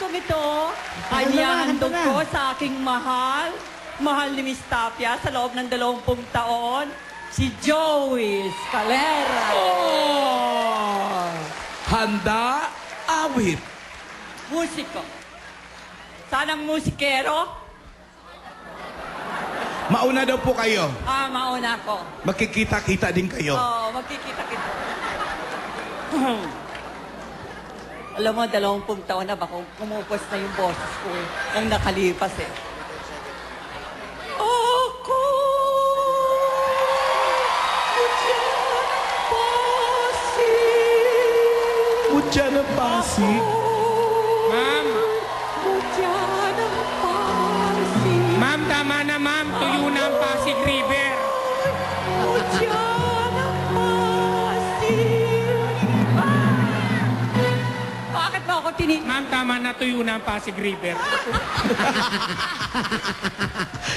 kong ito ay nihahandog na. ko sa aking mahal ni Miss Tapia sa loob ng 20 taon, si Joey Escalera. Oh! Handa, awit. Musiko. Sanang musikero? Mauna daw po kayo. Mauna ko. Magkikita-kita din kayo. Oo, magkikita-kita. Alam mo, 20 taon na baka umupos na yung boses ko ang nakalipas eh. Ako, Mutya ng Pasig. Ma'am, Mutya ng Pasig. ma'am, tama na ma'am. Tuyo na ang Pasig River. Mutya ng Pasig. Bakit ba ako Ma'am, tama na. Tuyo na ang Pasig River.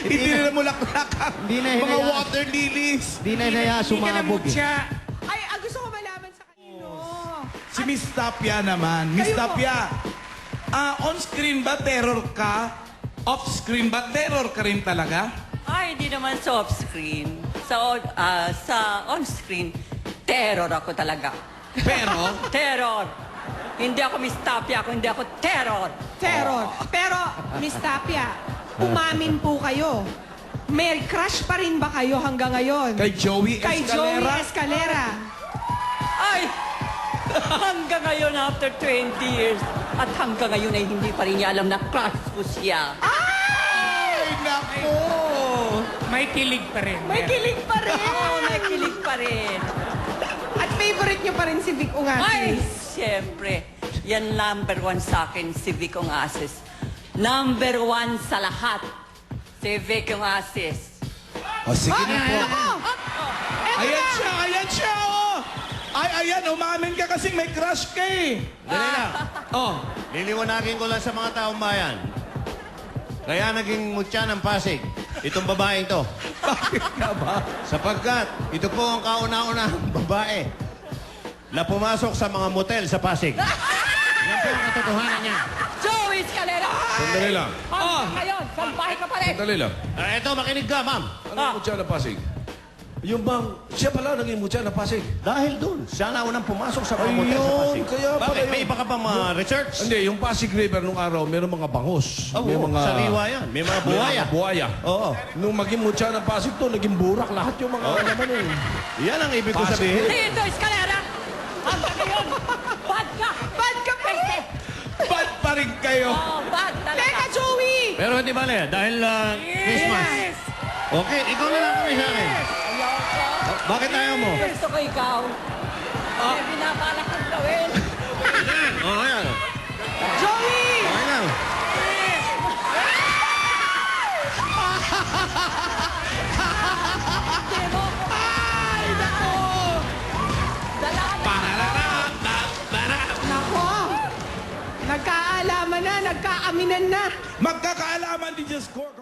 Hindi na mulaklakan. Hindi na Mga hinayaan. water lilies. Di na hinaya Hindi ka na sumabog. mutya. Ay, gusto ko malaman sa kanino. Si Miss Tapia naman. Miss Kayo po. Tapia, on-screen ba terror ka? Off-screen ba terror ka rin talaga? Ay, hindi naman sa off-screen. Sa on-screen, terror ako talaga. Pero, Terror! Hindi ako Miss Tapia, hindi ako terror. Terror. Pero, Miss Tapia, umamin po kayo. May crush pa rin ba kayo hanggang ngayon? kay Joey Kay Joey Escalera. Escalera. Ay! Hanggang ngayon, after 20 years, at hanggang ngayon ay hindi pa rin niya alam na crush ko siya. Ay, nako! May kilig pa rin. May kilig pa rin. Oo, may kilig pa rin. At favorite niyo pa rin si Vic Ay, Ungasis. siyempre. Yan number 1 sa akin, si Vic Ungasis. Number 1 sa lahat, si Vic Ungasis. O, sige na po. Ayan na. siya, ayan siya, oh! Ay, ayan, umamin ka kasi may crush ka eh. Dali lang. Oh, Liliwanagin ko lang sa mga taong bayan. Kaya naging mutya ng Pasig, itong babaeng to. bakit nga ba? Sapagkat ito po ang kauna-unahang babae na pumasok sa mga motel sa Pasig. Yan po ang katotohanan niya. Joey Escalera! Sandali lang. Hanggang ngayon, salbahe ka pa rin. Sandali lang. Ito, makinig ka, ma'am. Ano yung mutya na Pasig? Yung bang, siya pala naging mutya na Pasig. Dahil doon, siya na unang pumasok sa mga motel sa Ayun, Pasig. kaya pala Bakit? May yun. iba ka pa mga research? Hindi, yung Pasig River nung araw, meron mga bangos. Oo, may mga sariwa yan. May mga May buhaya. mga buhaya. Oo. Nung maging mutya ng Pasig to, naging burak lahat yung mga laman eh. Yan ang ibig ko Pasig. sabihin. Dito, Escalera! Hanggang ngayon, bad ka! Bad ka pa rin. Ba't pa rin kayo? Oh, bad talaga. Teka, Joey! Pero hindi bale, dahil Christmas. Okay, ikaw na lang kami sa akin. Bakit ayaw mo? Gusto ko ikaw. May binabalak kong gawin. Oo, yan. Joey! Okay lang. Hindi mo ko. Ay, nako! Dalaan Nako! Nagkaalaman na, nagkaaminan na. Magkakaalaman din dyan score.